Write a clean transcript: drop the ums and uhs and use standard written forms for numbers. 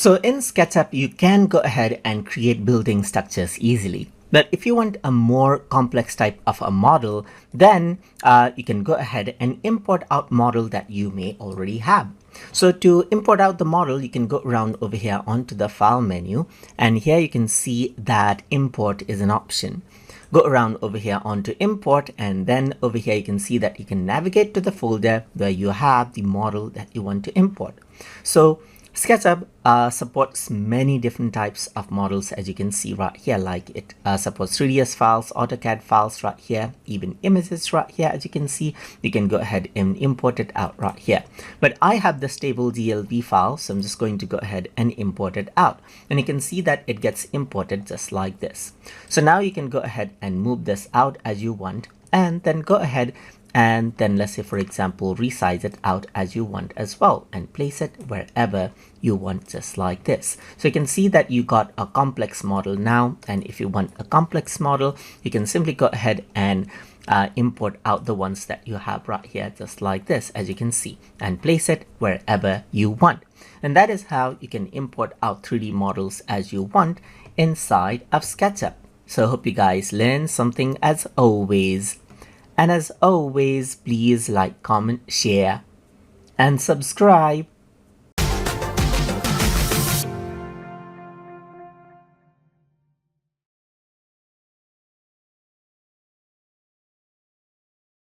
So in SketchUp, you can go ahead and create building structures easily. But if you want a more complex type of a model, then you can go ahead and import out model that you may already have. So to import out the model, you can go around over here onto the file menu, and here you can see that import is an option. Go around over here onto import, and then over here you can see that you can navigate to the folder where you have the model that you want to import. So SketchUp supports many different types of models, as you can see right here, like it supports 3ds files, AutoCAD files right here, even images right here. As you can see, you can go ahead and import it out right here. But I have the stable DLV file, so I'm just going to go ahead and import it out. And you can see that it gets imported just like this. So now you can go ahead and move this out as you want, and then go ahead and then, let's say for example, resize it out as you want as well, and place it wherever you want, just like this. So you can see that you got a complex model now, and if you want a complex model, you can simply go ahead and import out the ones that you have right here, just like this, as you can see, and place it wherever you want. And that is how you can import out 3D models as you want inside of SketchUp. So I hope you guys learned something as always. And as always, please like, comment, share, and subscribe.